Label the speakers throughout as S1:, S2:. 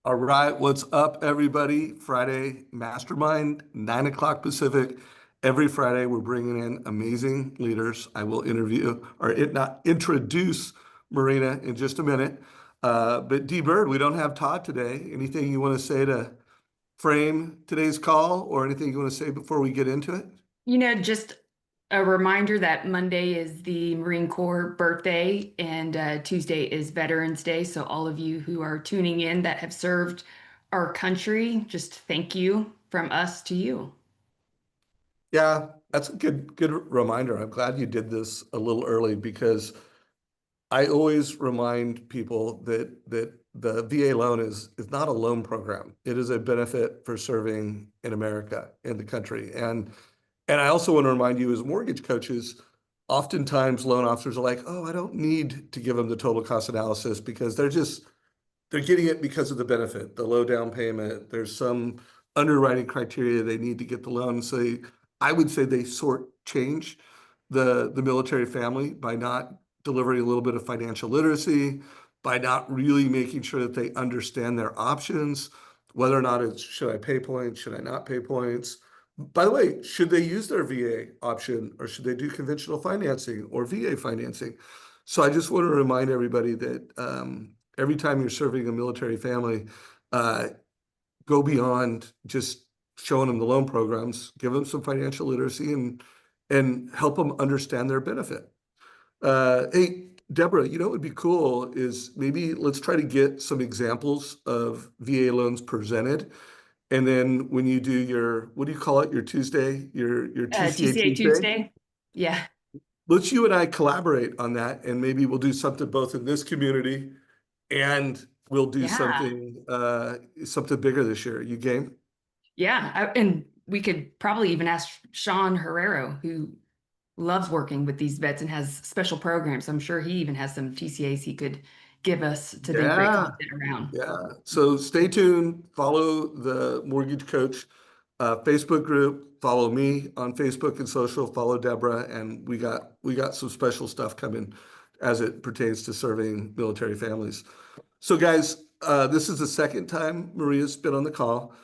S1: All right, what's up, everybody? Friday Mastermind, 9 o'clock Pacific. Every Friday, we're bringing in amazing leaders. I will not introduce Marina in just a minute. But D Byrd, we don't have Todd today. Anything you want to say to frame today's call, or anything you want to say before we get into it?
S2: Just a reminder that Monday is the Marine Corps birthday and Tuesday is Veterans Day. So all of you who are tuning in that have served our country, just thank you from us to you.
S1: Yeah, that's a good reminder. I'm glad you did this a little early because I always remind people that the VA loan is not a loan program. It is a benefit for serving in America, in the country. And I also want to remind you, as mortgage coaches, oftentimes loan officers are like, oh, I don't need to give them the total cost analysis because they're getting it because of the benefit, the low down payment. There's some underwriting criteria they need to get the loan. So I would say they sort change the military family by not delivering a little bit of financial literacy, by not really making sure that they understand their options, whether or not it's should I pay points, should I not pay points. By the way, should they use their VA option or should they do conventional financing or VA financing? So I just want to remind everybody that every time you're serving a military family, uh, go beyond just showing them the loan programs, give them some financial literacy and help them understand their benefit. Hey, Deborah, what would be cool is maybe let's try to get some examples of VA loans presented. And then when you do your, what do you call it, your Tuesday, your TCA
S2: TCA
S1: Tuesday,
S2: Tuesday. Yeah.
S1: let's you and I collaborate on that, and maybe we'll do something both in this community and we'll do
S2: Yeah.
S1: something bigger this year. You game?
S2: Yeah. And we could probably even ask Sean Herrero, who loves working with these vets and has special programs. I'm sure he even has some TCAs he could give us to then create
S1: Yeah,
S2: content around.
S1: yeah. So stay tuned. Follow the Mortgage Coach Facebook group. Follow me on Facebook and social. Follow Deborah, and we got some special stuff coming as it pertains to serving military families. So, guys, this is the second time Maria's been on the call.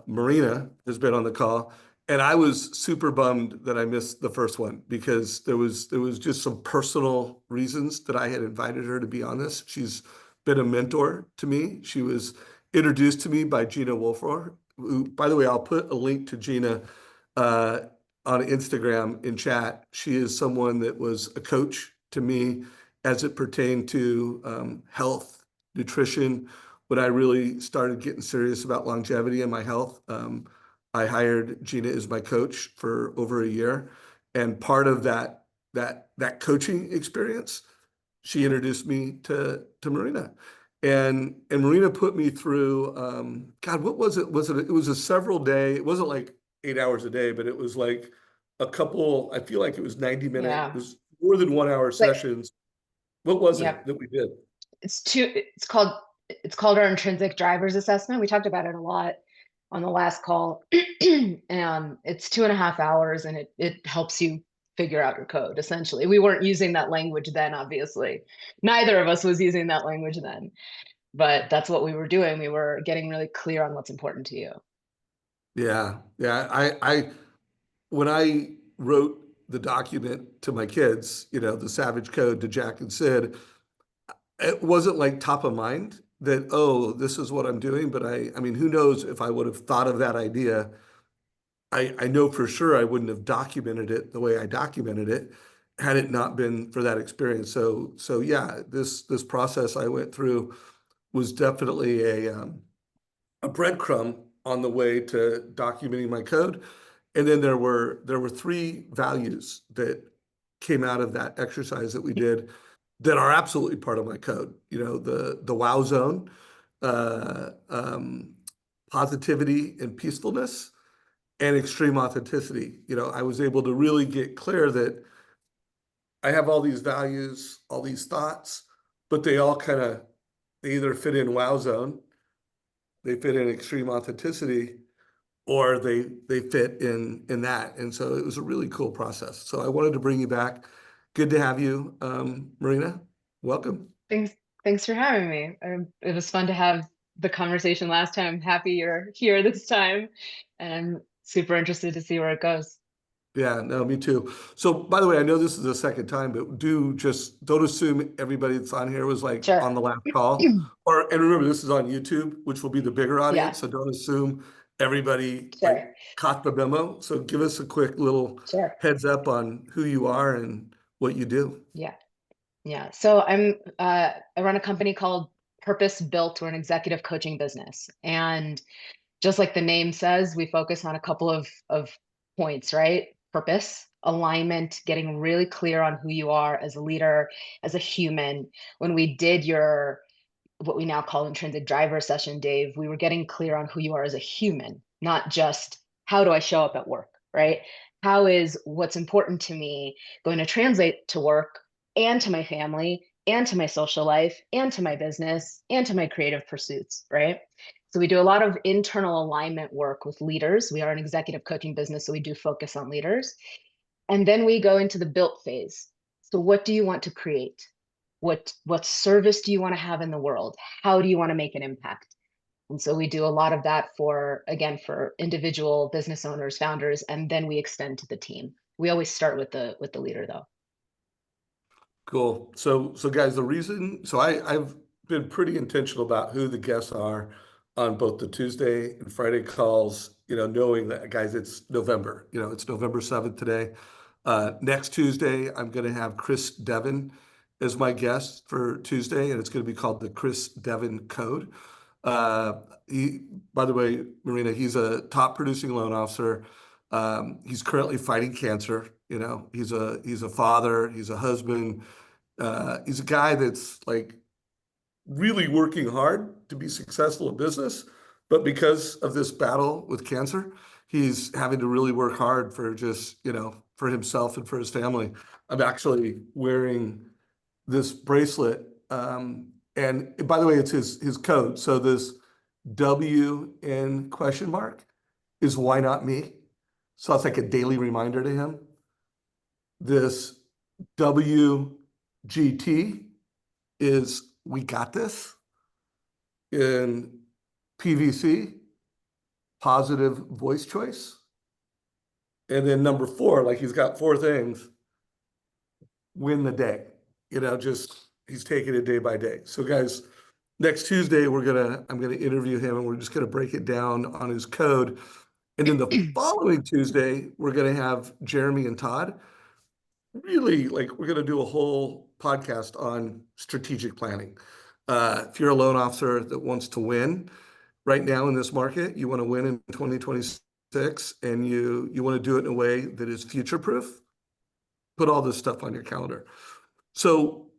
S1: Marina has been on the call, and I was super bummed that I missed the first one because there was just some personal reasons that I had invited her to be on this. She's been a mentor to me. She was introduced to me by Gina Wolfrohr, who, by the way, I'll put a link to Gina uh, on Instagram in chat. She is someone that was a coach to me as it pertained to health, nutrition. When I really started getting serious about longevity and my health, I hired Gina as my coach for over a year, and part of that coaching experience, she introduced me to Marina, and Marina put me through. God, what was it? It was a several day. It wasn't like 8 hours a day, but it was like a couple. I feel like it was 90 minute. It
S3: Yeah.
S1: was more than 1 hour
S3: Like,
S1: sessions. What was
S3: yeah,
S1: it that we did?
S3: it's called our intrinsic drivers assessment. We talked about it a lot on the last call. It's 2.5 hours and it helps you figure out your code. Essentially, we weren't using that language then, obviously. Neither of us was using that language then, but that's what we were doing. We were getting really clear on what's important to you.
S1: Yeah, yeah. When I wrote the document to my kids, the Savage Code to Jack and Sid, it wasn't like top of mind that, oh, this is what I'm doing. But I mean, who knows if I would have thought of that idea. I know for sure I wouldn't have documented it the way I documented it had it not been for that experience. So yeah, this process I went through was definitely a breadcrumb on the way to documenting my code. And then there were three values that came out of that exercise that we did that are absolutely part of my code. The wow zone, uh, um, positivity and peacefulness, and extreme authenticity. I was able to really get clear that I have all these values, all these thoughts, but they either fit in wow zone, they fit in extreme authenticity, or they fit in that. And so it was a really cool process. So I wanted to bring you back. Good to have you, Marina. Welcome.
S3: Thanks for having me. It was fun to have the conversation last time. I'm happy you're here this time, and I'm super interested to see where it goes.
S1: Yeah, no, me too. So by the way, I know this is the second time, but don't assume everybody that's on here was like
S3: Sure.
S1: on the last call. And remember, this is on YouTube, which will be the bigger audience.
S3: Yeah,
S1: So don't assume everybody like
S3: sure,
S1: caught the memo. So give us a quick little
S3: sure.
S1: heads up on who you are and what you do.
S3: Yeah, yeah. So I run a company called Purpose Built. We're an executive coaching business, and just like the name says, we focus on a couple of points, right? Purpose, alignment, getting really clear on who you are as a leader, as a human. When we did your what we now call intrinsic driver session, Dave, we were getting clear on who you are as a human, not just how do I show up at work, right? How is what's important to me going to translate to work and to my family and to my social life and to my business and to my creative pursuits, right? So we do a lot of internal alignment work with leaders. We are an executive coaching business, so we do focus on leaders. And then we go into the built phase. So what do you want to create? What service do you want to have in the world? How do you want to make an impact? And so we do a lot of that for, again, for individual business owners, founders, and then we extend to the team. We always start with the leader though.
S1: Cool. So guys, I've been pretty intentional about who the guests are on both the Tuesday and Friday calls, knowing that guys, it's November, it's November 7th today. Next Tuesday, I'm going to have Chris Devon as my guest for Tuesday, and it's going to be called the Chris Devon Code. He, by the way, Marina, he's a top producing loan officer. He's currently fighting cancer. He's a father, he's a husband. He's a guy that's like really working hard to be successful in business, but because of this battle with cancer, he's having to really work hard for just, for himself and for his family. I'm actually wearing this bracelet. And by the way, it's his code. So this W in question mark is why not me? So it's like a daily reminder to him. This WGT is we got this. In PVC, positive voice choice. And then number 4, like he's got 4 things, win the day. Just he's taking it day by day. So guys, next Tuesday I'm gonna interview him and we're just gonna break it down on his code. And then the following Tuesday, we're gonna have Jeremy and Todd. Really, like we're gonna do a whole podcast on strategic planning. If you're a loan officer that wants to win right now in this market, you want to win in 2026, and you want to do it in a way that is future proof, put all this stuff on your calendar. So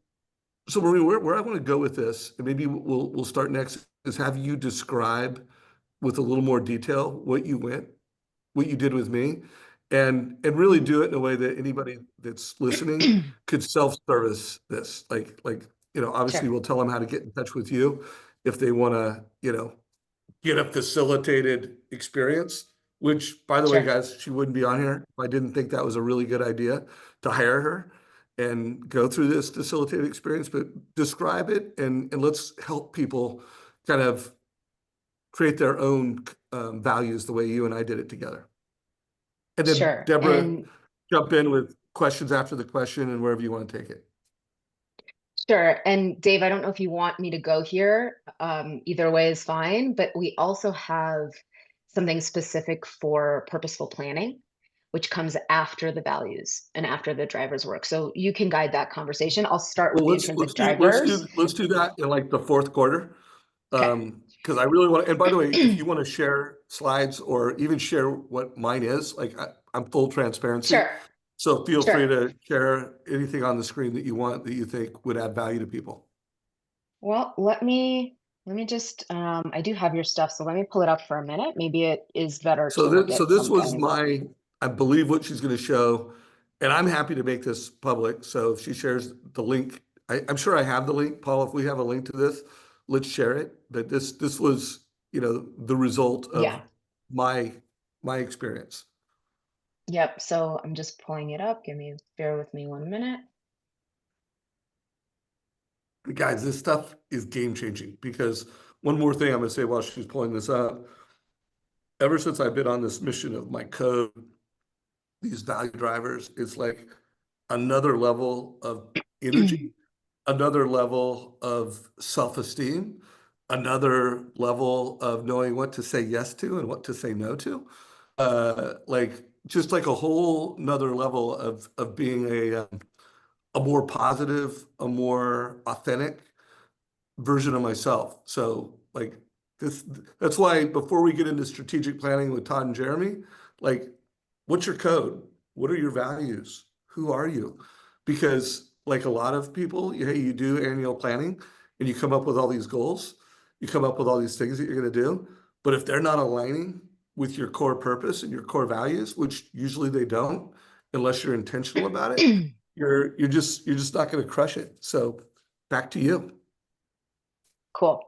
S1: Marie, where I want to go with this, and maybe we'll start next, is have you describe with a little more detail what you did with me, and really do it in a way that anybody that's listening could self-service this. Obviously
S3: Sure,
S1: we'll tell them how to get in touch with you if they want to, get a facilitated experience, which by the way,
S3: sure,
S1: guys, she wouldn't be on here if I didn't think that was a really good idea to hire her and go through this facilitated experience, but describe it and let's help people kind of create their own values the way you and I did it together. And then
S3: sure.
S1: Deborah,
S3: And
S1: jump in with questions after the question and wherever you want to take it.
S3: sure. And Dave, I don't know if you want me to go here. Either way is fine, but we also have something specific for purposeful planning, which comes after the values and after the driver's work. So you can guide that conversation. I'll start with
S1: Well,
S3: the
S1: let's
S3: intrinsic
S1: let's do let's
S3: drivers.
S1: do let's do that in like the fourth quarter.
S3: Okay.
S1: Because I really want to, and by the way, if you want to share slides or even share what mine is, like I'm full transparency.
S3: Sure,
S1: So feel free
S3: sure.
S1: to share anything on the screen that you want that you think would add value to people.
S3: Well, let me just I do have your stuff, so let me pull it up for a minute. Maybe it is better to look
S1: So
S3: at
S1: this was
S3: something.
S1: I believe what she's going to show, and I'm happy to make this public. So if she shares the link, I'm sure I have the link, Paul. If we have a link to this, let's share it. But this was, the result of
S3: Yeah.
S1: my experience.
S3: Yep. So I'm just pulling it up. Bear with me 1 minute.
S1: Guys, this stuff is game changing because one more thing I'm going to say while she's pulling this up. Ever since I've been on this mission of my code, these value drivers, it's like another level of energy, another level of self-esteem, another level of knowing what to say yes to and what to say no to. Like just like a whole nother level of being a more positive, a more authentic version of myself. So like this, that's why before we get into strategic planning with Todd and Jeremy, like, what's your code? What are your values? Who are you? Because like a lot of people, hey, you do annual planning and you come up with all these goals, you come up with all these things that you're going to do. But if they're not aligning with your core purpose and your core values, which usually they don't, unless you're intentional about it, you're just not going to crush it. So back to you.
S3: Cool.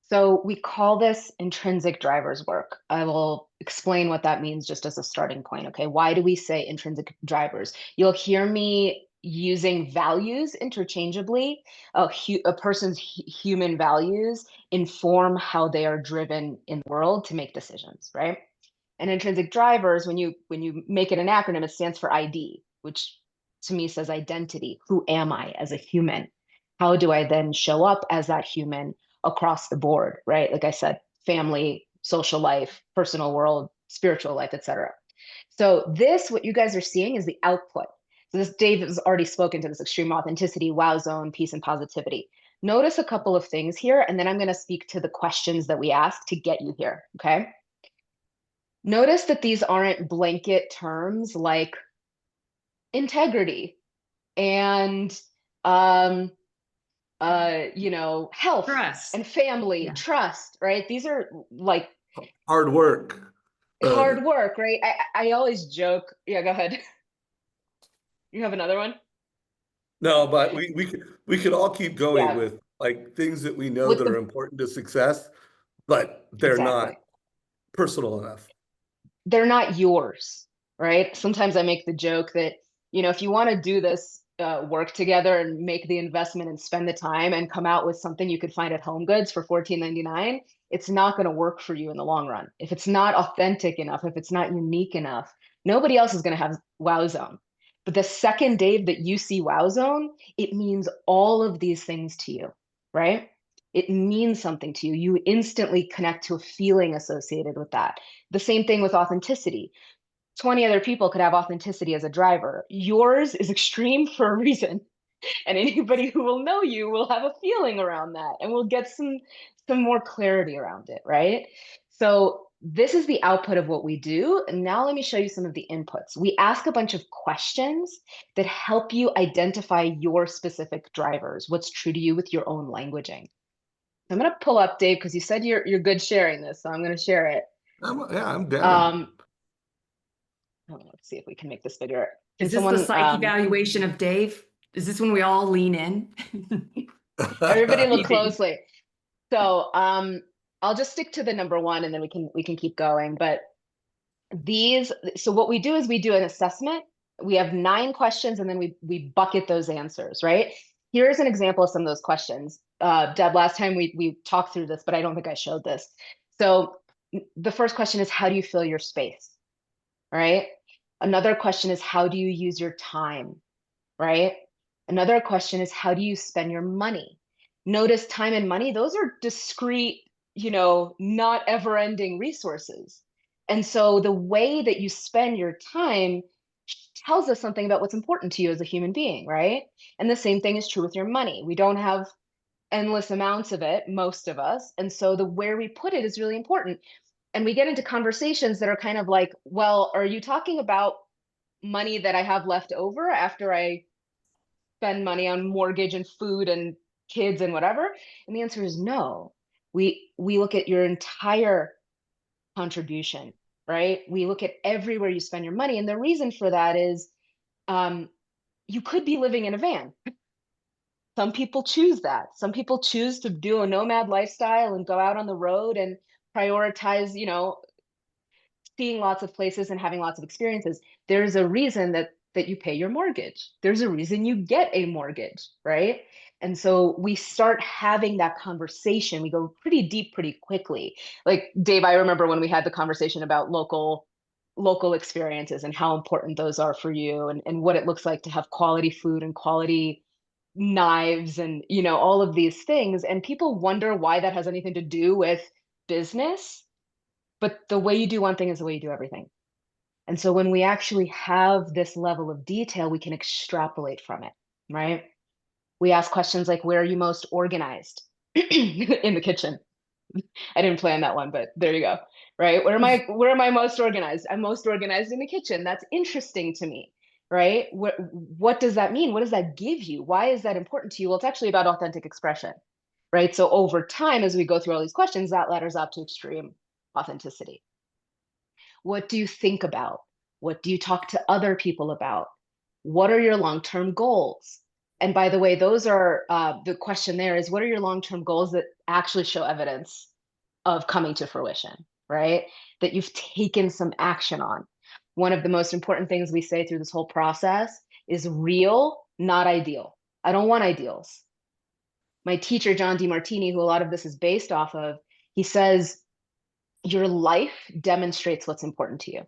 S3: So we call this intrinsic drivers work. I will explain what that means just as a starting point. Okay. Why do we say intrinsic drivers? You'll hear me using values interchangeably. A person's human values inform how they are driven in the world to make decisions, right? And intrinsic drivers, when you make it an acronym, it stands for ID, which to me says identity. Who am I as a human? How do I then show up as that human across the board, right? Like I said, family, social life, personal world, spiritual life, etc. So this, what you guys are seeing is the output. So this, Dave has already spoken to this extreme authenticity, wow zone, peace and positivity. Notice a couple of things here, and then I'm going to speak to the questions that we ask to get you here, okay? Notice that these aren't blanket terms like integrity and health
S2: Trust.
S3: and family,
S2: Yeah.
S3: trust, right? These are like
S1: Hard work.
S3: hard work, right? I always joke. Yeah, go ahead. You have another one?
S1: No, but we could all keep going
S3: Yeah,
S1: with like things that we know
S3: with
S1: that are
S3: the
S1: important to success, but they're not
S3: exactly.
S1: personal enough.
S3: They're not yours, right? Sometimes I make the joke that, if you want to do this work together and make the investment and spend the time and come out with something you could find at Home Goods for $14.99, it's not going to work for you in the long run. If it's not authentic enough, if it's not unique enough, nobody else is going to have Wow Zone. But the second, Dave, that you see Wow Zone, it means all of these things to you, right? It means something to you. You instantly connect to a feeling associated with that. The same thing with authenticity. 20 other people could have authenticity as a driver. Yours is extreme for a reason. And anybody who will know you will have a feeling around that and we'll get some more clarity around it, right? So this is the output of what we do. And now let me show you some of the inputs. We ask a bunch of questions that help you identify your specific drivers, what's true to you with your own languaging. I'm going to pull up, Dave, because you said you're good sharing this, so I'm going to share it.
S1: I'm down.
S3: Um, let's see if we can make this bigger. Can
S2: Is this the
S3: someone,
S2: psych evaluation of Dave? Is this when we all lean in?
S3: everybody look closely. So I'll just stick to the number one and then we can keep going. But so what we do is we do an assessment. We have 9 questions and then we bucket those answers, right? Here's an example of some of those questions. Deb, last time we talked through this, but I don't think I showed this. So the first question is, how do you fill your space? Right? Another question is, how do you use your time? Right? Another question is, how do you spend your money? Notice time and money, those are discrete, not ever-ending resources. And so the way that you spend your time tells us something about what's important to you as a human being, right? And the same thing is true with your money. We don't have endless amounts of it, most of us. And so the where we put it is really important. And we get into conversations that are kind of like, well, are you talking about money that I have left over after I spend money on mortgage and food and kids and whatever? And the answer is no. We look at your entire contribution, right? We look at everywhere you spend your money. And the reason for that is you could be living in a van. Some people choose that. Some people choose to do a nomad lifestyle and go out on the road and prioritize, seeing lots of places and having lots of experiences. There's a reason that you pay your mortgage. There's a reason you get a mortgage, right? And so we start having that conversation. We go pretty deep pretty quickly. Like Dave, I remember when we had the conversation about local experiences and how important those are for you, and what it looks like to have quality food and quality knives and, you know, all of these things. And people wonder why that has anything to do with business. But the way you do one thing is the way you do everything. And so when we actually have this level of detail, we can extrapolate from it, right? We ask questions like, where are you most organized? In the kitchen. I didn't plan that one, but there you go. Right? Where am I most organized? I'm most organized in the kitchen. That's interesting to me. Right? What does that mean? What does that give you? Why is that important to you? Well, it's actually about authentic expression. Right? So over time, as we go through all these questions, that ladders up to extreme authenticity. What do you think about? What do you talk to other people about? What are your long-term goals? And by the way, those are the question there is, what are your long-term goals that actually show evidence of coming to fruition, right? That you've taken some action on. One of the most important things we say through this whole process is real, not ideal. I don't want ideals. My teacher, John DeMartini, who a lot of this is based off of, he says, your life demonstrates what's important to you.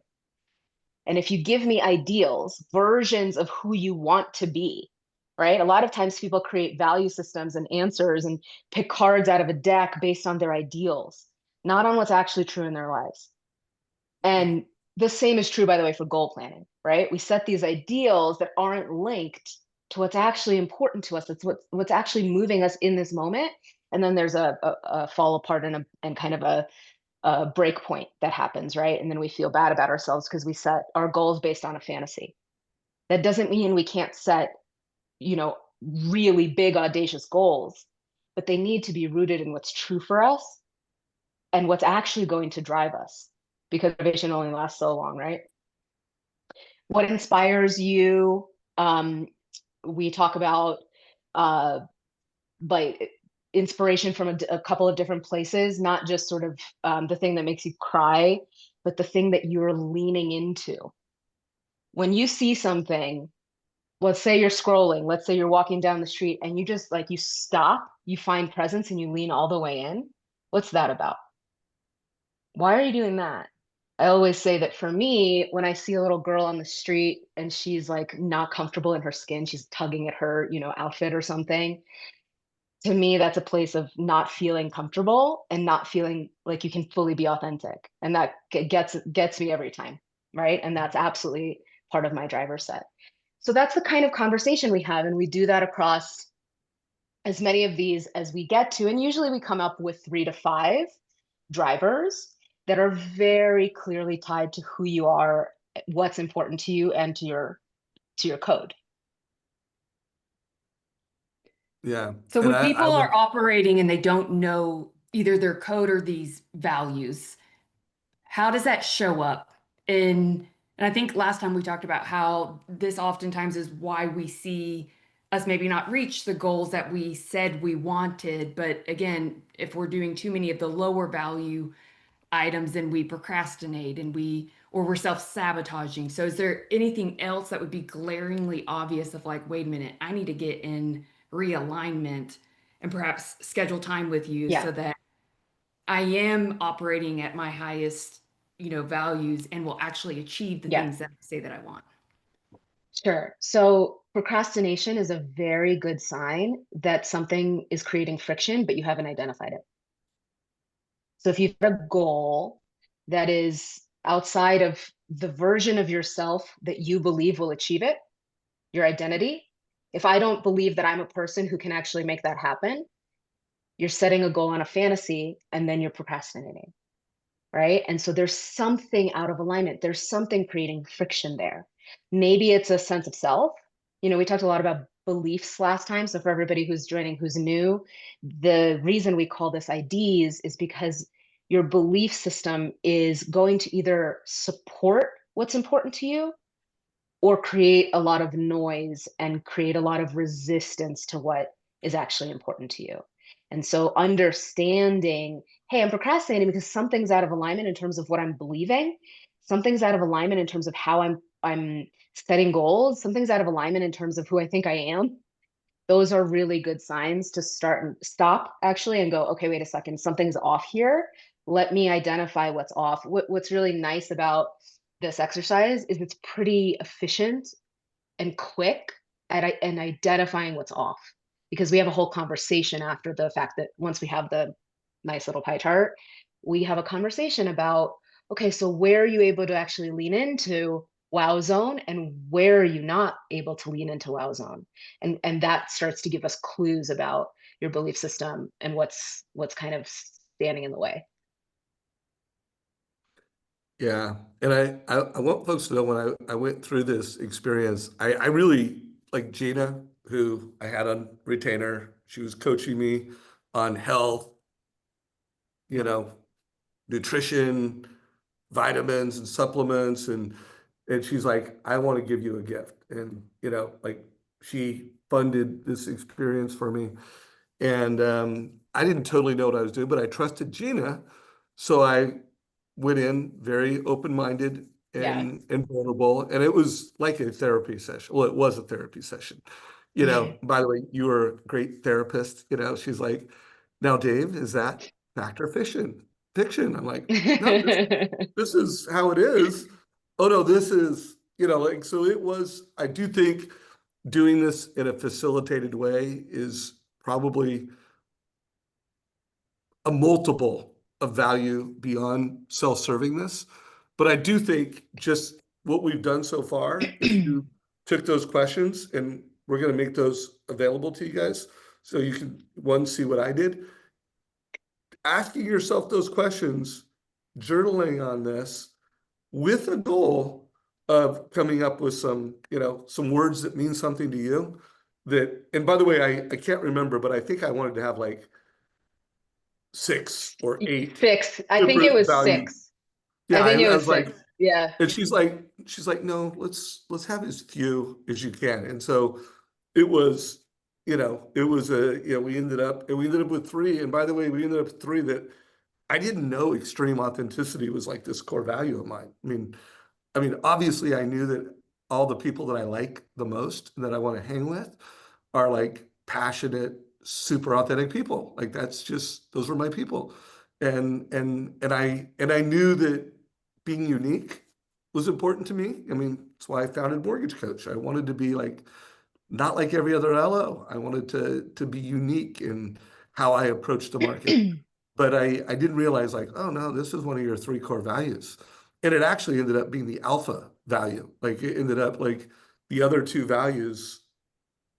S3: And if you give me ideals, versions of who you want to be, right? A lot of times people create value systems and answers and pick cards out of a deck based on their ideals, not on what's actually true in their lives. And the same is true, by the way, for goal planning, right? We set these ideals that aren't linked to what's actually important to us. It's what's actually moving us in this moment. And then there's a fall apart and kind of a break point that happens, right? And then we feel bad about ourselves because we set our goals based on a fantasy. That doesn't mean we can't set, you know, really big, audacious goals, but they need to be rooted in what's true for us and what's actually going to drive us, because motivation only lasts so long, right? What inspires you? We talk about like inspiration from a couple of different places, not just sort of the thing that makes you cry, but the thing that you're leaning into. When you see something, let's say you're scrolling, let's say you're walking down the street and you just like, you stop, you find presence and you lean all the way in. What's that about? Why are you doing that? I always say that for me, when I see a little girl on the street and she's like not comfortable in her skin, she's tugging at her, you know, outfit or something. To me, that's a place of not feeling comfortable and not feeling like you can fully be authentic. And that gets me every time, right? And that's absolutely part of my driver set. So that's the kind of conversation we have. And we do that across as many of these as we get to. And usually we come up with 3 to 5 drivers that are very clearly tied to who you are, what's important to you, and to your code.
S1: Yeah.
S2: So
S1: And
S2: when
S1: I
S2: people
S1: would,
S2: are operating and they don't know either their code or these values, how does that show up? And I think last time we talked about how this oftentimes is why we see us maybe not reach the goals that we said we wanted. But again, if we're doing too many of the lower value items, then we procrastinate or we're self-sabotaging. So is there anything else that would be glaringly obvious of like, wait a minute, I need to get in realignment and perhaps schedule time with you
S3: Yeah.
S2: so that I am operating at my highest, values and will actually achieve the
S3: Yeah.
S2: things that I say that I want.
S3: Sure. So procrastination is a very good sign that something is creating friction, but you haven't identified it. So if you've got a goal that is outside of the version of yourself that you believe will achieve it, your identity, if I don't believe that I'm a person who can actually make that happen, you're setting a goal on a fantasy and then you're procrastinating, right? And so there's something out of alignment. There's something creating friction there. Maybe it's a sense of self. We talked a lot about beliefs last time. So for everybody who's joining, who's new, the reason we call this IDs is because your belief system is going to either support what's important to you or create a lot of noise and create a lot of resistance to what is actually important to you. And so understanding, hey, I'm procrastinating because something's out of alignment in terms of what I'm believing. Something's out of alignment in terms of how I'm setting goals. Something's out of alignment in terms of who I think I am. those are really good signs to start and stop actually and go, okay, wait a second, something's off here. Let me identify what's off. What's really nice about this exercise is it's pretty efficient and quick and identifying what's off, because we have a whole conversation after the fact that once we have the nice little pie chart, we have a conversation about, okay, so where are you able to actually lean into wow zone and where are you not able to lean into wow zone? And that starts to give us clues about your belief system and what's kind of standing in the way.
S1: Yeah. And I want folks to know when I went through this experience, I really like Gina, who I had on retainer. She was coaching me on health, you know, nutrition, vitamins and supplements. And she's like, I want to give you a gift. And, like she funded this experience for me. And I didn't totally know what I was doing, but I trusted Gina. So I went in very open-minded
S3: Yeah.
S1: and vulnerable. And it was like a therapy session. Well, it was a therapy session. By the way, you were a great therapist. She's like, now, Dave, is that fact or fiction? Fiction. I'm like, no, this is how it is. Oh no, this is, like, so it was, I do think doing this in a facilitated way is probably a multiple of value beyond self-servingness. But I do think just what we've done so far, if you took those questions, and we're going to make those available to you guys so you can, one, see what I did. Asking yourself those questions, journaling on this with a goal of coming up with some, some words that mean something to you. That, and by the way, I can't remember, but I think I wanted to have like 6 or 8
S3: Six. I think it
S1: different
S3: was
S1: value.
S3: 6.
S1: Yeah,
S3: I think it
S1: I
S3: was
S1: was like,
S3: 6. Yeah.
S1: and she's like, no, let's have as few as you can. And so it was, we ended up with 3. And by the way, we ended up with 3 that I didn't know extreme authenticity was like this core value of mine. Obviously I knew that all the people that I like the most and that I want to hang with are like passionate, super authentic people. Like that's just, those were my people. And I knew that being unique was important to me. That's why I founded MortgageCoach. I wanted to be like, not like every other LO. I wanted to be unique in how I approached the market. But I didn't realize like, oh no, this is one of your 3 core values. And it actually ended up being the alpha value. Like it ended up like the other 2 values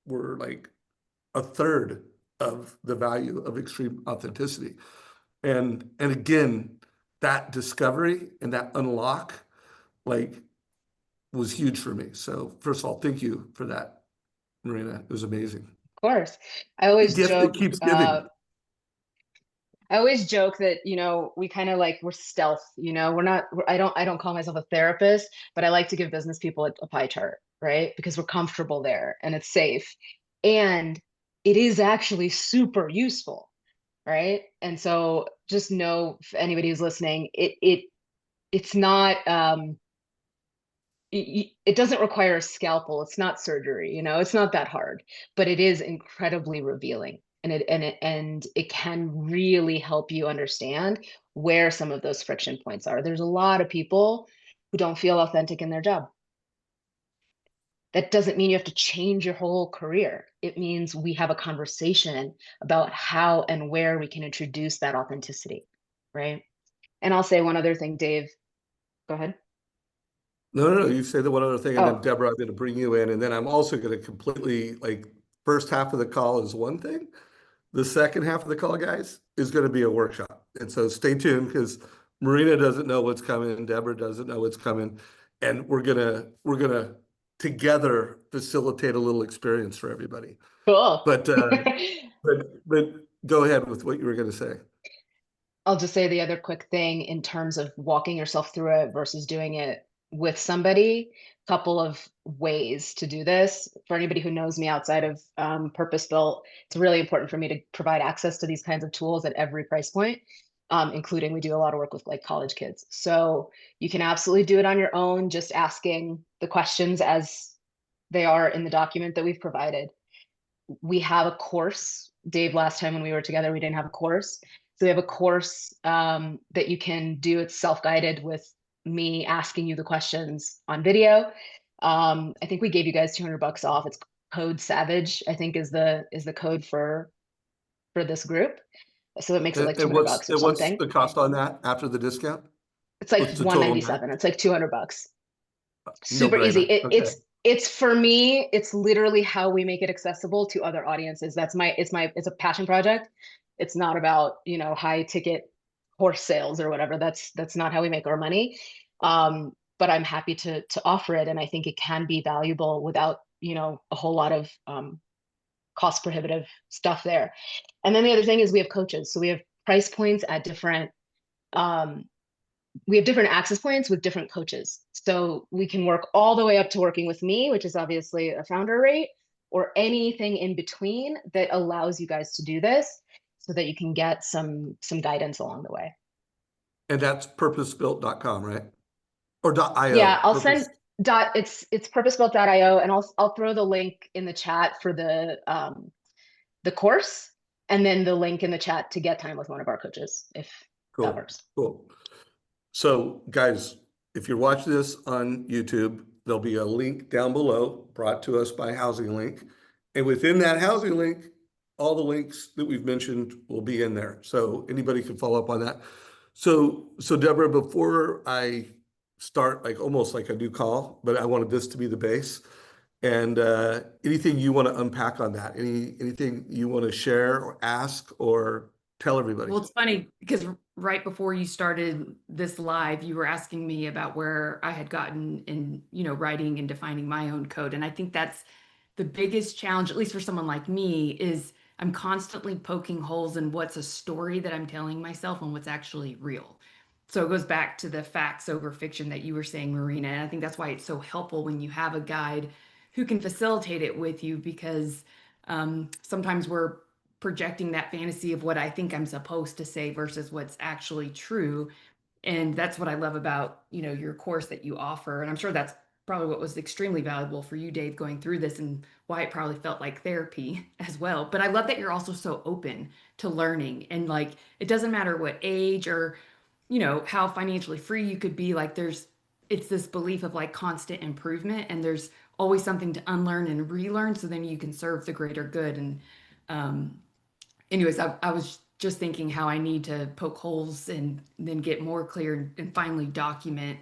S1: were like a third of the value of extreme authenticity. And again, that discovery and that unlock like was huge for me. So first of all, thank you for that, Marina. It was amazing.
S3: Of course. I
S1: The
S3: always
S1: gift that
S3: joke,
S1: keeps giving.
S3: that, we kind of like, we're stealth, we're not, I don't call myself a therapist, but I like to give business people a pie chart, right? Because we're comfortable there and it's safe. And it is actually super useful, right? And so just know, if anybody who's listening, it's not, it doesn't require a scalpel. It's not surgery, it's not that hard, but it is incredibly revealing. And it can really help you understand where some of those friction points are. There's a lot of people who don't feel authentic in their job. That doesn't mean you have to change your whole career. It means we have a conversation about how and where we can introduce that authenticity, right? And I'll say one other thing, Dave. Go ahead.
S1: No. You say the one other thing, and then
S3: Oh,
S1: Deborah, I'm going to bring you in, and then I'm also going to completely like first half of the call is one thing. The second half of the call, guys, is going to be a workshop. And so stay tuned because Marina doesn't know what's coming, Deborah doesn't know what's coming, and we're gonna together facilitate a little experience for everybody.
S3: cool.
S1: But but go ahead with what you were going to say.
S3: I'll just say the other quick thing in terms of walking yourself through it versus doing it with somebody. Couple of ways to do this. For anybody who knows me outside of Purpose Built, it's really important for me to provide access to these kinds of tools at every price point, including we do a lot of work with like college kids. So you can absolutely do it on your own, just asking the questions as they are in the document that we've provided. we have a course. Dave, last time when we were together, we didn't have a course. So we have a course that you can do. It's self-guided with me asking you the questions on video. I think we gave you guys $200 off. It's code SAVAGE, I think is the code for this group. So it makes it like
S1: And
S3: $200 or
S1: what's
S3: something.
S1: the cost on that after the discount?
S3: It's like
S1: What's the total amount?
S3: $197. It's like $200.
S1: No
S3: Super easy.
S1: brainer. Okay.
S3: It's for me, it's literally how we make it accessible to other audiences. It's a passion project. It's not about, you know, high ticket horse sales or whatever. That's not how we make our money. But I'm happy to offer it. And I think it can be valuable without, you know, a whole lot of cost prohibitive stuff there. And then the other thing is we have coaches. So we have price points at different we have different access points with different coaches. So we can work all the way up to working with me, which is obviously a founder rate, or anything in between that allows you guys to do this so that you can get some guidance along the way.
S1: And that's purposebuilt.com, right? Or .io.
S3: Yeah, I'll send it's purposebuilt.io, and I'll throw the link in the chat for the course, and then the link in the chat to get time with one of our coaches, if that works.
S1: Cool. So guys, if you're watching this on YouTube, there'll be a link down below brought to us by Housing Link. And within that Housing Link, all the links that we've mentioned will be in there. So anybody can follow up on that. So Deborah, before I start like almost like a new call, but I wanted this to be the base. And anything you want to unpack on that? Anything you want to share or ask or tell everybody?
S2: Well, it's funny because right before you started this live, you were asking me about where I had gotten in, you know, writing and defining my own code. And I think that's the biggest challenge, at least for someone like me, is I'm constantly poking holes in what's a story that I'm telling myself and what's actually real. So it goes back to the facts over fiction that you were saying, Marina. And I think that's why it's so helpful when you have a guide who can facilitate it with you, because sometimes we're projecting that fantasy of what I think I'm supposed to say versus what's actually true. And that's what I love about, you know, your course that you offer. And I'm sure that's probably what was extremely valuable for you, Dave, going through this, and why it probably felt like therapy as well. But I love that you're also so open to learning, and like, it doesn't matter what age or, you know, how financially free you could be. Like it's this belief of like constant improvement, and there's always something to unlearn and relearn. So then you can serve the greater good. And anyways, I was just thinking how I need to poke holes and then get more clear and finally document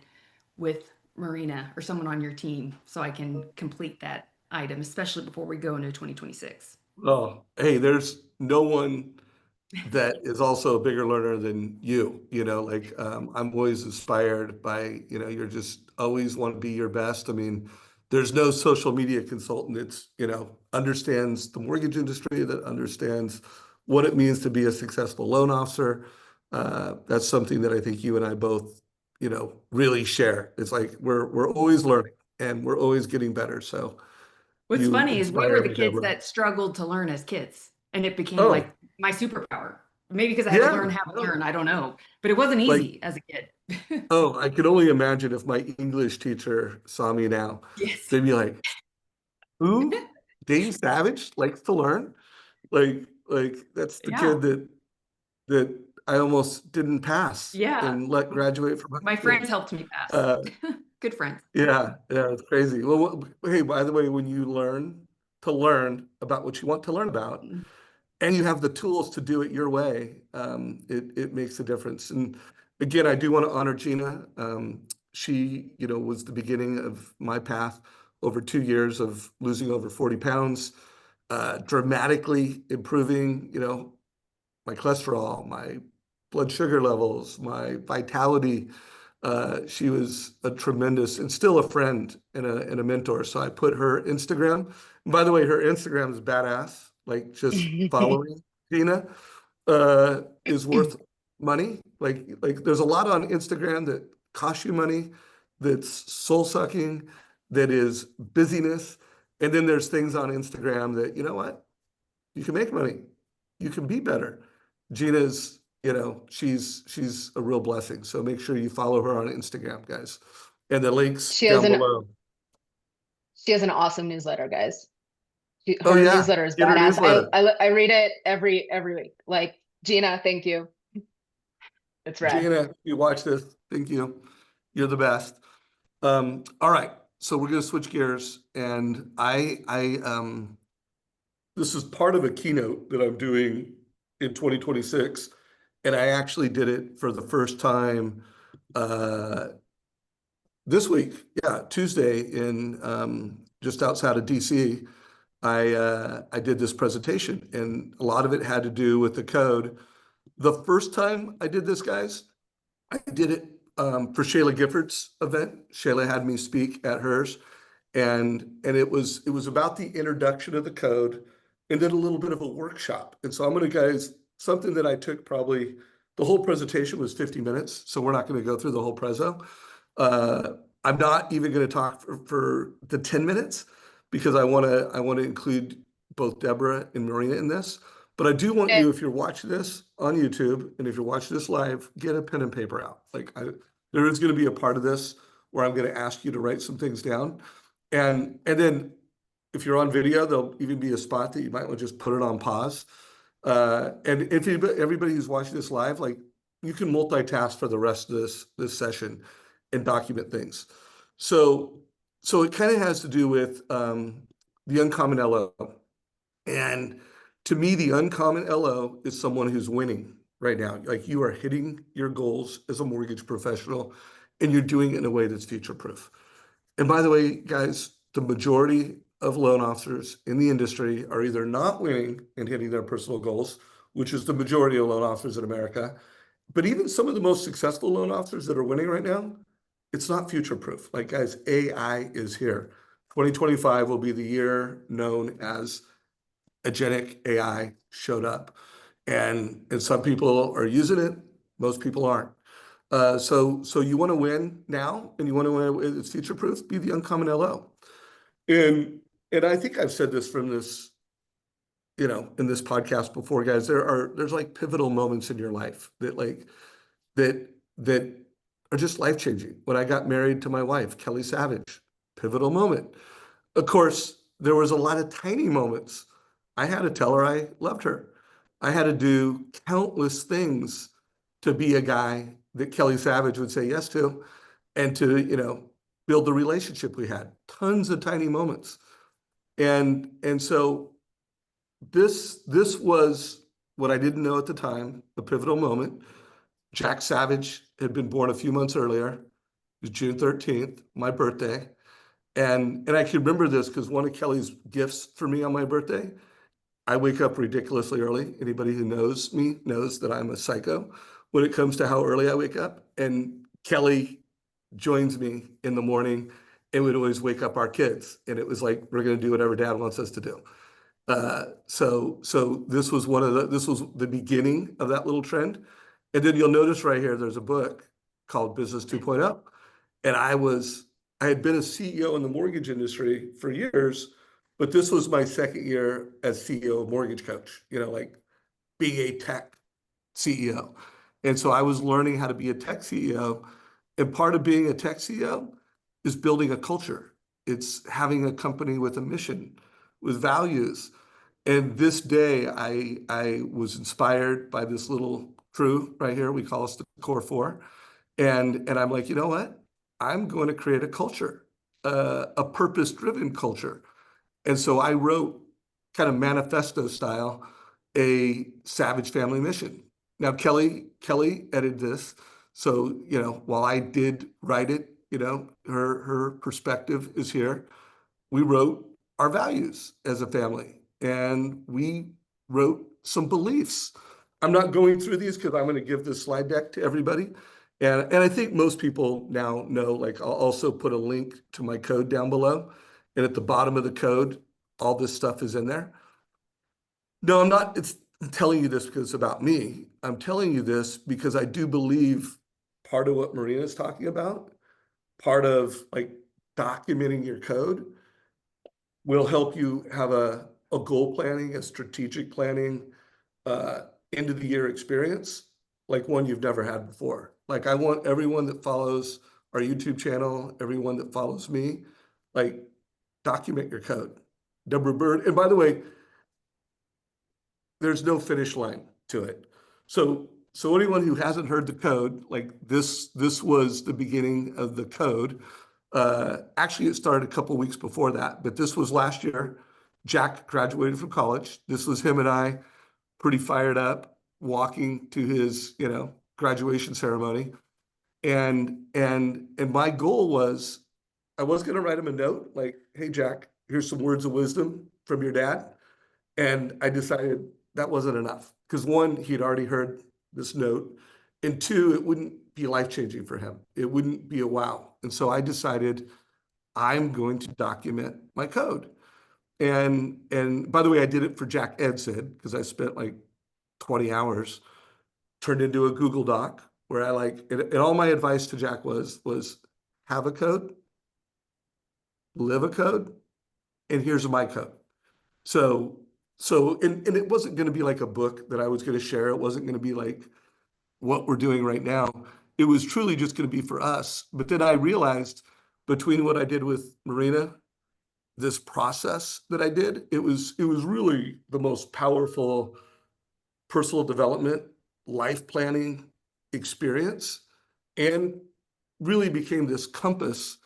S2: with Marina or someone on your team so I can complete that item, especially before we go into 2026.
S1: Oh, hey, there's no one that is also a bigger learner than you, you know, like I'm always inspired by, you know, you're just always want to be your best. I mean, there's no social media consultant that's, you know, understands the mortgage industry, that understands what it means to be a successful loan officer. That's something that I think you and I both, you know, really share. It's like we're always learning and we're always getting better. So
S2: What's
S1: you
S2: funny is we
S1: inspire
S2: were the
S1: me,
S2: kids
S1: Deborah.
S2: that struggled to learn as kids, and it became
S1: Oh,
S2: like my superpower. Maybe because I had to learn how to learn, I don't know, but it wasn't
S1: like,
S2: easy as a kid.
S1: oh, I could only imagine if my English teacher saw me now,
S2: Yes.
S1: they'd be like, who? Dave Savage likes to learn? Like that's the
S2: Yeah.
S1: kid that I almost didn't pass
S2: Yeah.
S1: and let graduate from high
S2: My
S1: school.
S2: friends helped me pass. Good friends.
S1: Yeah, it's crazy. Well, hey, by the way, when you learn to learn about what you want to learn about,
S2: Mm.
S1: and you have the tools to do it your way, it makes a difference. And again, I do want to honor Gina. She, you know, was the beginning of my path over 2 years of losing over 40 pounds, dramatically improving, you know, my cholesterol, my blood sugar levels, my vitality. She was a tremendous and still a friend and a mentor. So I put her Instagram. And by the way, her Instagram is badass. Like just following Gina is worth money. Like there's a lot on Instagram that costs you money, that's soul sucking, that is busyness. And then there's things on Instagram that, you know what? You can make money. You can be better. Gina's, you know, she's a real blessing. So make sure you follow her on Instagram, guys. And the links
S3: She has
S1: down below.
S3: she has an awesome newsletter, guys.
S1: Oh
S3: Her
S1: yeah,
S3: newsletter is
S1: get her
S3: badass.
S1: newsletter.
S3: I read it every week. Like, Gina, thank you. It's rad.
S1: Gina, if you watch this, thank you. You're the best. All right, so we're gonna switch gears, and this is part of a keynote that I'm doing in 2026, and I actually did it for the first time this week. Yeah, Tuesday in just outside of DC. I did this presentation, and a lot of it had to do with the code. The first time I did this, guys, I did it for Shayla Gifford's event. Shayla had me speak at hers, and it was about the introduction of the code, and then a little bit of a workshop. And so I'm going to, guys, something that I took probably the whole presentation was 50 minutes, so we're not going to go through the whole preso. I'm not even going to talk for the 10 minutes because I want to include both Deborah and Marina in this. But I do want you, if you're watching this on YouTube and if you're watching this live, get a pen and paper out. There is going to be a part of this where I'm going to ask you to write some things down. And then if you're on video, there'll even be a spot that you might want to just put it on pause. And if everybody who's watching this live, like, you can multitask for the rest of this session and document things. So it kind of has to do with the uncommon LO. And to me, the uncommon LO is someone who's winning right now. Like, you are hitting your goals as a mortgage professional, and you're doing it in a way that's future-proof. And by the way, guys, the majority of loan officers in the industry are either not winning and hitting their personal goals, which is the majority of loan officers in America. But even some of the most successful loan officers that are winning right now, it's not future-proof. Like, guys, AI is here. 2025 will be the year known as agentic AI showed up. And some people are using it, most people aren't. So you want to win now, and you want to win, it's future-proof, be the uncommon LO. And I think I've said this from this, in this podcast before, guys. There's like pivotal moments in your life that are just life-changing. When I got married to my wife, Kelly Savage, pivotal moment. Of course, there was a lot of tiny moments. I had to tell her I loved her. I had to do countless things to be a guy that Kelly Savage would say yes to, and to, build the relationship we had. Tons of tiny moments. And so this was what I didn't know at the time, a pivotal moment. Jack Savage had been born a few months earlier. It was June 13th, my birthday. And I can remember this because one of Kelly's gifts for me on my birthday, I wake up ridiculously early. Anybody who knows me knows that I'm a psycho when it comes to how early I wake up. And Kelly joins me in the morning and would always wake up our kids. And it was like, we're going to do whatever dad wants us to do. So this was the beginning of that little trend. And then you'll notice right here, there's a book called Business 2.0. And I had been a CEO in the mortgage industry for years, but this was my second year as CEO of MortgageCoach, like being a tech CEO. And so I was learning how to be a tech CEO. And part of being a tech CEO is building a culture. It's having a company with a mission, with values. And this day, I was inspired by this little crew right here. We call us the Core Four. And I'm like, you know what? I'm going to create a culture, a purpose-driven culture. And so I wrote, kind of manifesto style, a Savage Family Mission. Now, Kelly edited this. So, while I did write it, her perspective is here. We wrote our values as a family, and we wrote some beliefs. I'm not going through these because I'm going to give this slide deck to everybody. And I think most people now know, like, I'll also put a link to my code down below. And at the bottom of the code, all this stuff is in there. No, I'm not telling you this because it's about me. I'm telling you this because I do believe part of what Marina is talking about, part of like documenting your code, will help you have a goal planning, a strategic planning, end of the year experience, like one you've never had before. Like, I want everyone that follows our YouTube channel, everyone that follows me, like, document your code. Deborah Byrd. And by the way, there's no finish line to it. So anyone who hasn't heard the code, like this was the beginning of the code. Actually, it started a couple weeks before that, but this was last year. Jack graduated from college. This was him and I, pretty fired up, walking to his, graduation ceremony. And my goal was, I was going to write him a note like, "Hey, Jack, here's some words of wisdom from your dad." And I decided that wasn't enough because one, he'd already heard this note, and two, it wouldn't be life-changing for him. It wouldn't be a wow. And so I decided I'm going to document my code. And by the way, I did it for Jack Edsid because I spent like 20 hours, turned into a Google Doc where I and all my advice to Jack was have a code, live a code, and here's my code. And it wasn't going to be like a book that I was going to share. It wasn't going to be like what we're doing right now. It was truly just going to be for us. But then I realized between what I did with Marina, this process that I did, it was really the most powerful personal development, life planning experience, and really became this compass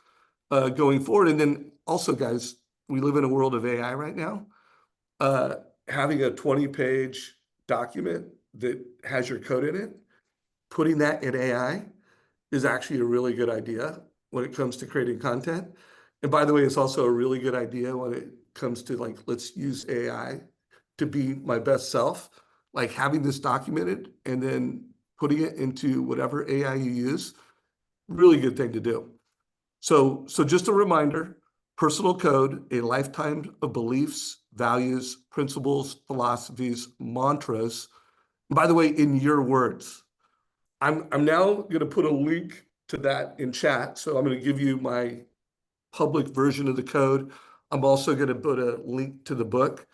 S1: going forward. And then also, guys, we live in a world of AI right now. Having a 20-page document that has your code in it, putting that in AI is actually a really good idea when it comes to creating content. And by the way, it's also a really good idea when it comes to like, let's use AI to be my best self, like having this documented and then putting it into whatever AI you use, really good thing to do. So just a reminder, personal code, a lifetime of beliefs, values, principles, philosophies, mantras. By the way, in your words, I'm now going to put a link to that in chat. So I'm going to give you my public version of the code. I'm also going to put a link to the book.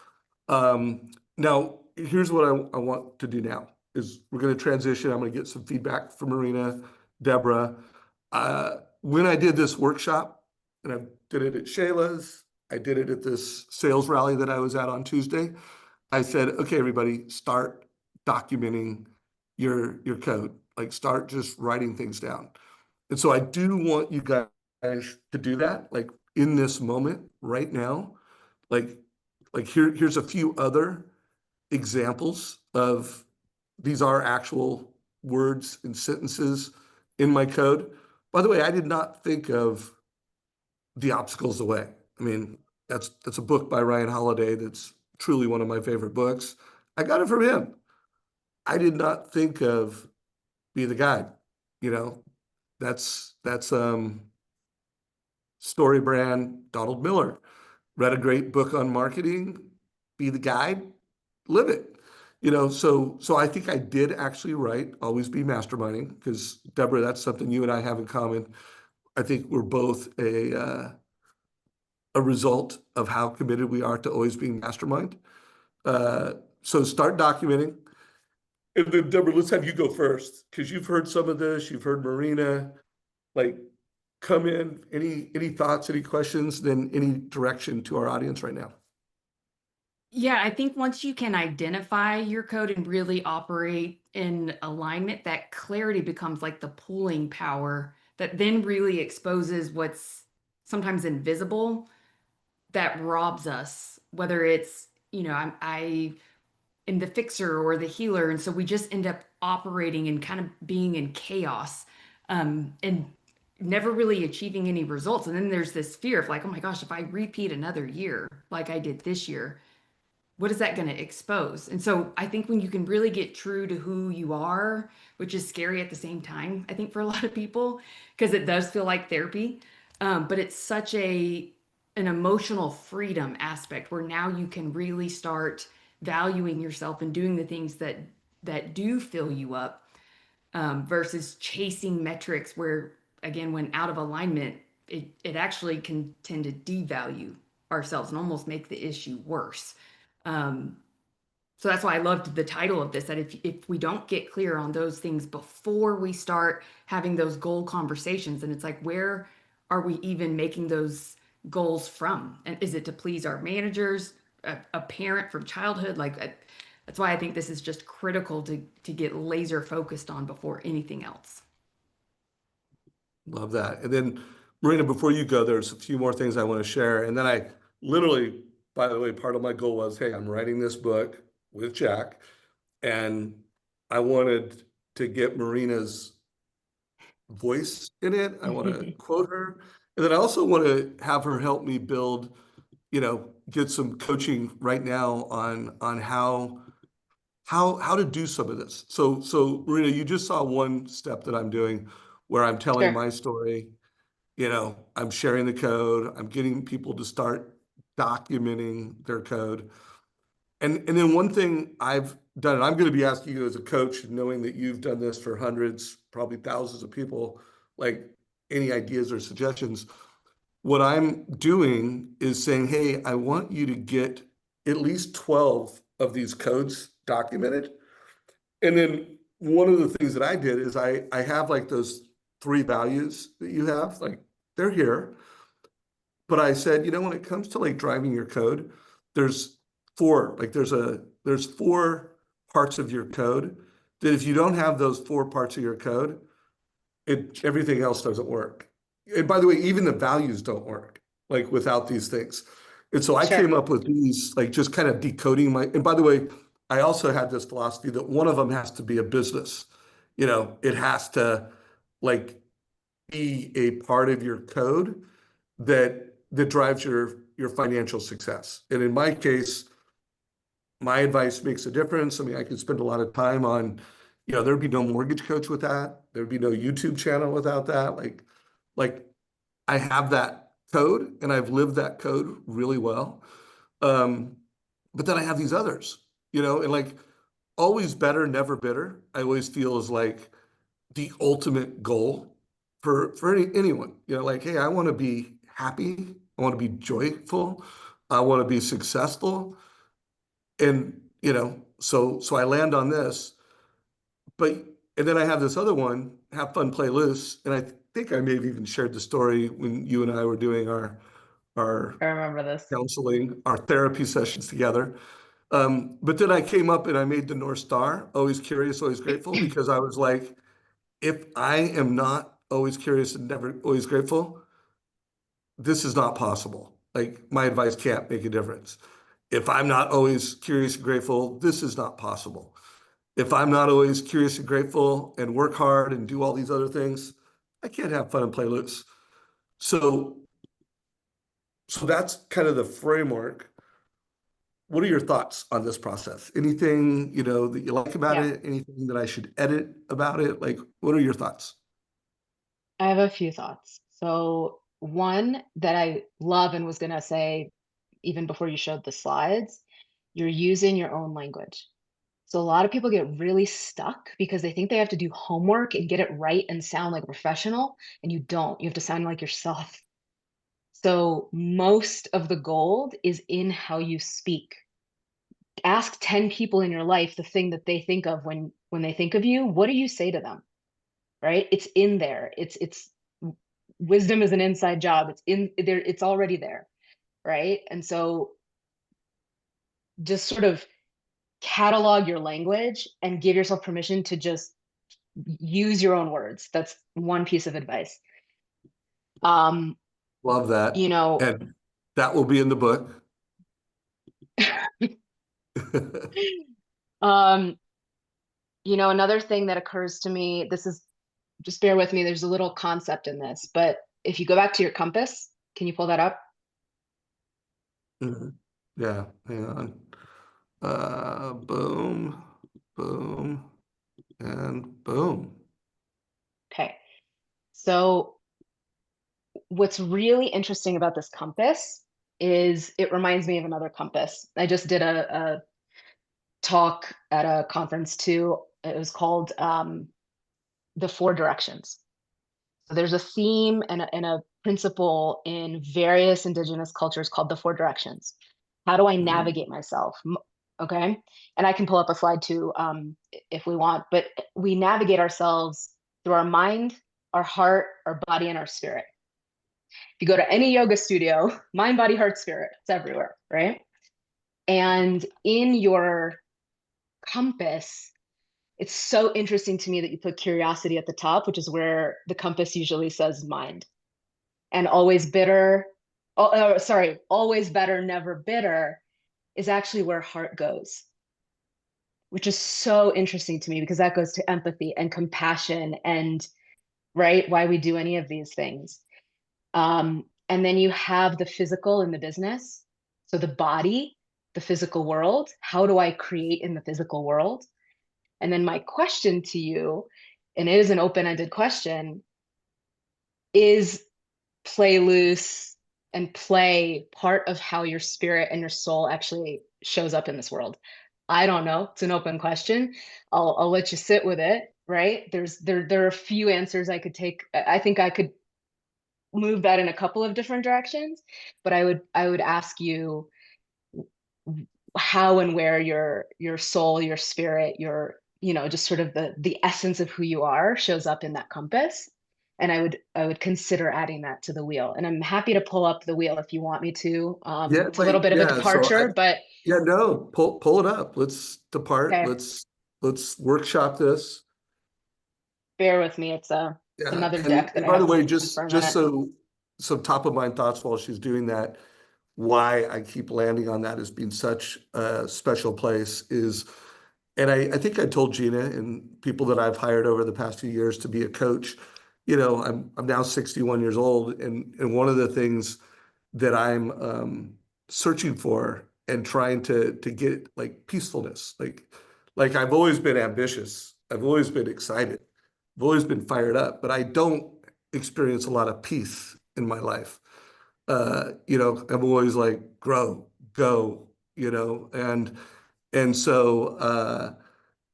S1: Now, here's what I want to do now is we're going to transition. I'm going to get some feedback from Marina, Deborah. When I did this workshop, and I did it at Shayla's, I did it at this sales rally that I was at on Tuesday, I said, okay, everybody, start documenting your code. Like start just writing things down. And so I do want you guys to do that, like in this moment right now. Like here's a few other examples of these are actual words and sentences in my code. By the way, I did not think of The Obstacles Away. I mean, that's a book by Ryan Holiday that's truly one of my favorite books. I got it from him. I did not think of Be the Guide. That's Story Brand, Donald Miller. Read a great book on marketing, Be the Guide, live it. So I think I did actually write Always Be Masterminding, because Deborah, that's something you and I have in common. I think we're both a result of how committed we are to always being mastermind. So start documenting. And then Deborah, let's have you go first, because you've heard some of this, you've heard Marina, like come in, any thoughts, any questions, then any direction to our audience right now.
S2: Yeah, I think once you can identify your code and really operate in alignment, that clarity becomes like the pulling power that then really exposes what's sometimes invisible that robs us, whether it's, I am the fixer or the healer. And so we just end up operating and kind of being in chaos and never really achieving any results. And then there's this fear of like, oh my gosh, if I repeat another year like I did this year, what is that going to expose? And so I think when you can really get true to who you are, which is scary at the same time, I think for a lot of people, because it does feel like therapy, but it's such an emotional freedom aspect where now you can really start valuing yourself and doing the things that do fill you up, versus chasing metrics where, again, when out of alignment, it actually can tend to devalue ourselves and almost make the issue worse. So that's why I loved the title of this, that if we don't get clear on those things before we start having those goal conversations, and it's like, where are we even making those goals from? And is it to please our managers, a parent from childhood? That's why I think this is just critical to get laser focused on before anything else.
S1: Love that. And then, Marina, before you go, there's a few more things I want to share. And then I literally, by the way, part of my goal was, hey, I'm writing this book with Jack, and I wanted to get Marina's voice in it. I want to quote her. And then I also want to have her help me build, get some coaching right now on how to do some of this. So Marina, you just saw one step that I'm doing where I'm telling
S3: Sure.
S1: my story. I'm sharing the code. I'm getting people to start documenting their code. And then one thing I've done, and I'm going to be asking you as a coach, knowing that you've done this for hundreds, probably thousands of people, like any ideas or suggestions. What I'm doing is saying, hey, I want you to get at least 12 of these codes documented. And then one of the things that I did is I have like those three values that you have, like they're here. But I said, when it comes to like driving your code, there's four, like there's four parts of your code that if you don't have those four parts of your code, everything else doesn't work. And by the way, even the values don't work like without these things. And so I
S3: Sure.
S1: came up with these, like just kind of decoding and by the way, I also had this philosophy that one of them has to be a business. It has to like be a part of your code that drives your financial success. And in my case, my advice makes a difference. I mean, I could spend a lot of time on, there'd be no mortgage coach with that. There'd be no YouTube channel without that. Like I have that code and I've lived that code really well. But then I have these others, and like always better, never bitter. I always feel is like the ultimate goal for anyone. Like, hey, I want to be happy. I want to be joyful. I want to be successful. And so I land on this, but and then I have this other one, have fun, play loose. And I think I may have even shared the story when you and I were doing our
S3: I remember this.
S1: counseling, our therapy sessions together. But then I came up and I made the North Star, always curious, always grateful, because I was like, if I am not always curious and never always grateful, this is not possible. Like my advice can't make a difference. If I'm not always curious and grateful, this is not possible. If I'm not always curious and grateful and work hard and do all these other things, I can't have fun and play loose. So, so that's kind of the framework. What are your thoughts on this process? Anything, that you like about
S3: Yeah.
S1: it? Anything that I should edit about it? Like, what are your thoughts?
S3: I have a few thoughts. So one that I love and was going to say even before you showed the slides, you're using your own language. So a lot of people get really stuck because they think they have to do homework and get it right and sound like a professional, and you don't. You have to sound like yourself. So most of the gold is in how you speak. Ask 10 people in your life the thing that they think of when they think of you. What do you say to them? Right? It's in there. It's wisdom is an inside job. It's in there, it's already there, right? And so just sort of catalog your language and give yourself permission to just use your own words. That's one piece of advice. Um,
S1: Love
S3: you
S1: that.
S3: know,
S1: And that will be in the book.
S3: um, another thing that occurs to me, this is just bear with me, there's a little concept in this, but if you go back to your compass, can you pull that up?
S1: Mhm. Yeah, hang on. Boom, boom, and boom.
S3: Okay. So what's really interesting about this compass is it reminds me of another compass. I just did a talk at a conference too. It was called The Four Directions. So there's a theme and a principle in various indigenous cultures called the Four Directions. How do I
S1: Mhm.
S3: navigate myself? Okay. And I can pull up a slide too if we want, but we navigate ourselves through our mind, our heart, our body, and our spirit. If you go to any yoga studio, mind, body, heart, spirit, it's everywhere, right? And in your compass, it's so interesting to me that you put curiosity at the top, which is where the compass usually says mind. And always bitter, always better, never bitter is actually where heart goes, which is so interesting to me because that goes to empathy and compassion and right why we do any of these things. And then you have the physical in the business. So the body, the physical world. How do I create in the physical world? And then my question to you, and it is an open-ended question, is play loose and play part of how your spirit and your soul actually shows up in this world? I don't know. It's an open question. I'll let you sit with it, right? There are a few answers I could take. I think I could move that in a couple of different directions, but I would ask you how and where your soul, your spirit, your, just sort of the essence of who you are shows up in that compass. And I would consider adding that to the wheel. And I'm happy to pull up the wheel if you want me to.
S1: Yeah,
S3: It's a little bit of a departure, but
S1: yeah, no, pull it up. Let's depart.
S3: okay,
S1: Let's workshop this.
S3: bear with me. It's
S1: Yeah,
S3: another
S1: and
S3: deck that I
S1: by the
S3: have to
S1: way,
S3: open for a
S1: just
S3: minute.
S1: so some top of mind thoughts while she's doing that, why I keep landing on that as being such a special place is, and I think I told Gina and people that I've hired over the past few years to be a coach, I'm now 61 years old, and one of the things that I'm searching for and trying to get like peacefulness, like I've always been ambitious, I've always been excited, I've always been fired up, but I don't experience a lot of peace in my life. I'm always like grow, go, and so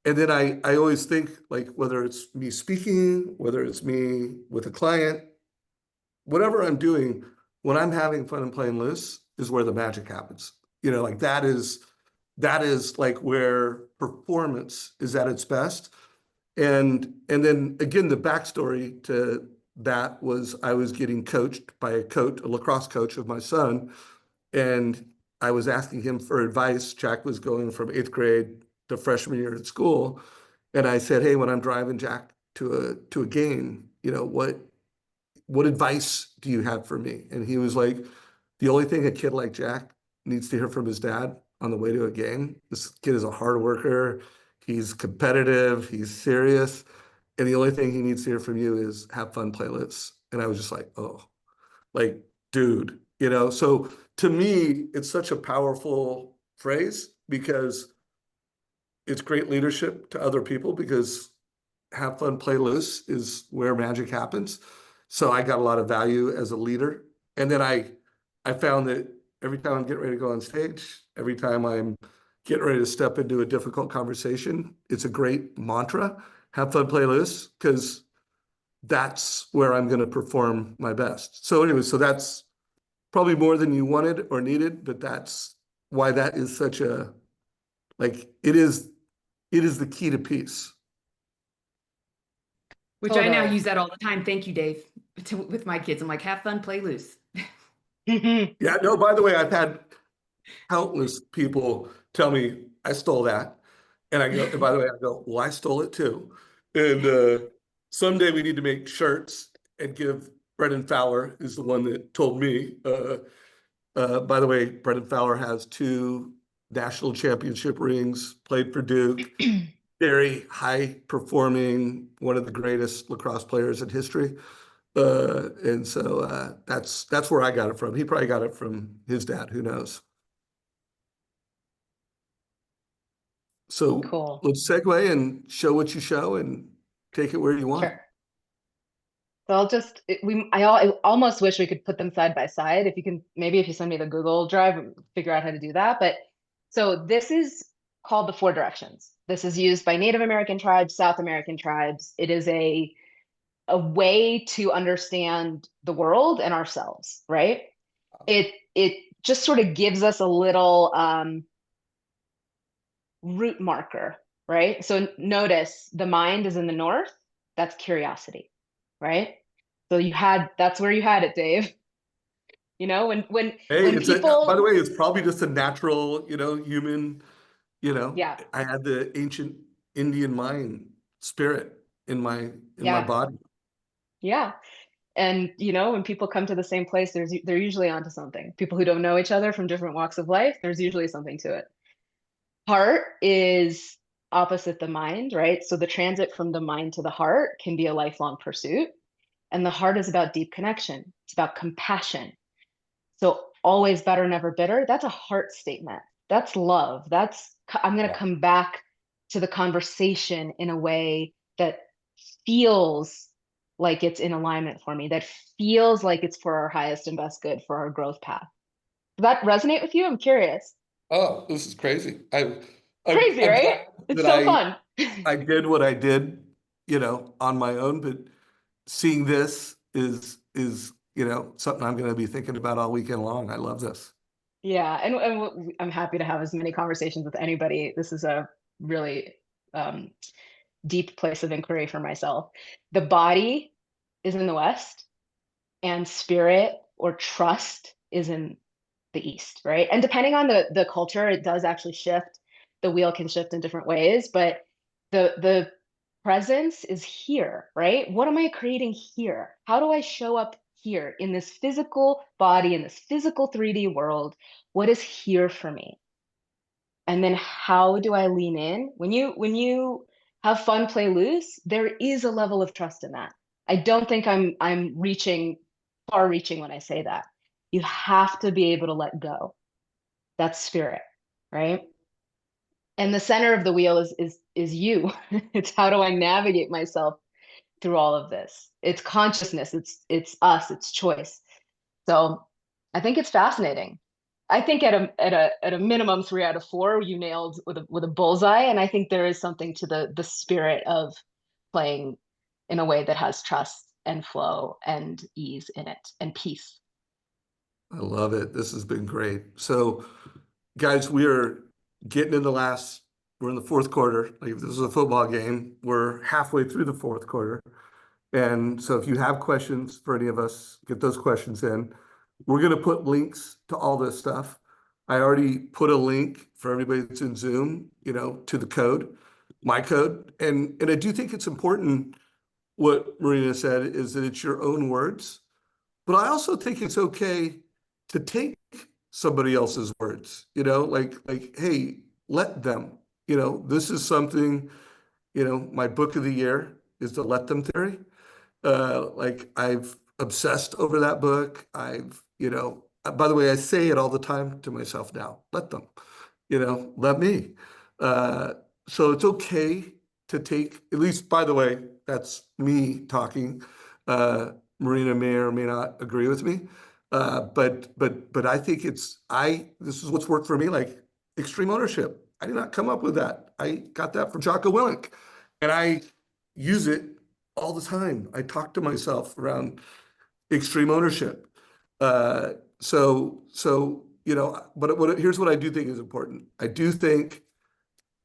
S1: and then I always think like whether it's me speaking, whether it's me with a client, whatever I'm doing, when I'm having fun and playing loose is where the magic happens. Like that is like where performance is at its best. And then again, the backstory to that was I was getting coached by a lacrosse coach of my son, and I was asking him for advice. Jack was going from eighth grade to freshman year at school, and I said, "Hey, when I'm driving Jack to a game, what advice do you have for me?" And he was like, "The only thing a kid like Jack needs to hear from his dad on the way to a game, this kid is a hard worker, he's competitive, he's serious, and the only thing he needs to hear from you is have fun, play loose." And I was just like, oh, like, dude, So to me, it's such a powerful phrase because it's great leadership to other people because have fun, play loose is where magic happens. So I got a lot of value as a leader. And then I found that every time I'm getting ready to go on stage, every time I'm getting ready to step into a difficult conversation, it's a great mantra. Have fun, play loose, because that's where I'm going to perform my best. So anyway, so that's probably more than you wanted or needed, but that's why that is such a, like, it is the key to peace.
S2: Which I now
S3: Totally.
S2: use that all the time. Thank you, Dave. With my kids, I'm like, have fun, play loose.
S1: Yeah, no, by the way, I've had countless people tell me I stole that. And I go, and by the way, I go, well, I stole it too. And someday we need to make shirts and give Brendan Fowler is the one that told me. By the way, Brendan Fowler has 2 national championship rings, played for Duke, very high performing, one of the greatest lacrosse players in history. And so that's where I got it from. He probably got it from his dad, who knows? So
S3: Cool.
S1: let's segue and show what you show and take it where you want.
S3: Sure. So I almost wish we could put them side by side. If you can, maybe if you send me the Google Drive, figure out how to do that. But so this is called the 4 directions. This is used by Native American tribes, South American tribes. It is a way to understand the world and ourselves, right? It just sort of gives us a little route marker, right? So notice the mind is in the north. That's curiosity, right? So that's where you had it, Dave. You know,
S1: Hey,
S3: when
S1: it's a, by the
S3: people,
S1: way, it's probably just a natural, human,
S3: yeah,
S1: I had the ancient Indian mind spirit in my
S3: yeah,
S1: body.
S3: yeah. And when people come to the same place, they're usually onto something. People who don't know each other from different walks of life, there's usually something to it. Heart is opposite the mind, right? So the transit from the mind to the heart can be a lifelong pursuit. And the heart is about deep connection. It's about compassion. So always better, never bitter. That's a heart statement. That's love. I'm going to
S1: Yeah.
S3: come back to the conversation in a way that feels like it's in alignment for me, that feels like it's for our highest and best good for our growth path. Does that resonate with you? I'm curious.
S1: Oh, this is crazy.
S3: Crazy,
S1: I'm
S3: right?
S1: glad
S3: It's
S1: that
S3: so fun.
S1: I did what I did, on my own, but seeing this is, something I'm going to be thinking about all weekend long. I love this.
S3: Yeah, and I'm happy to have as many conversations with anybody. This is a really um, deep place of inquiry for myself. The body is in the West, and spirit or trust is in the East, right? And depending on the culture, it does actually shift. The wheel can shift in different ways, but the presence is here, right? What am I creating here? How do I show up here in this physical body, in this physical 3D world? What is here for me? And then how do I lean in? When you have fun, play loose, there is a level of trust in that. I don't think I'm reaching far reaching when I say that. You have to be able to let go. That's spirit, right? And the center of the wheel is you. It's how do I navigate myself through all of this? It's consciousness, it's us, it's choice. So I think it's fascinating. I think at a minimum 3 out of 4 you nailed with a bullseye, and I think there is something to the spirit of playing in a way that has trust and flow and ease in it and peace.
S1: I love it. This has been great. So, guys, we are getting in we're in the fourth quarter. Like if this is a football game, we're halfway through the fourth quarter. And so if you have questions for any of us, get those questions in. We're going to put links to all this stuff. I already put a link for everybody that's in Zoom, to the code, my code. And I do think it's important what Marina said is that it's your own words. But I also think it's okay to take somebody else's words, like, hey, let them, this is something, my book of the year is the Let Them Theory. Like I've obsessed over that book. By the way, I say it all the time to myself now, let them, let me. Uh, so it's okay to take, at least, by the way, that's me talking. Marina may or may not agree with me. But I think this is what's worked for me, like extreme ownership. I did not come up with that. I got that from Jocko Willink, and I use it all the time. I talk to myself around extreme ownership. But here's what I do think is important. I do think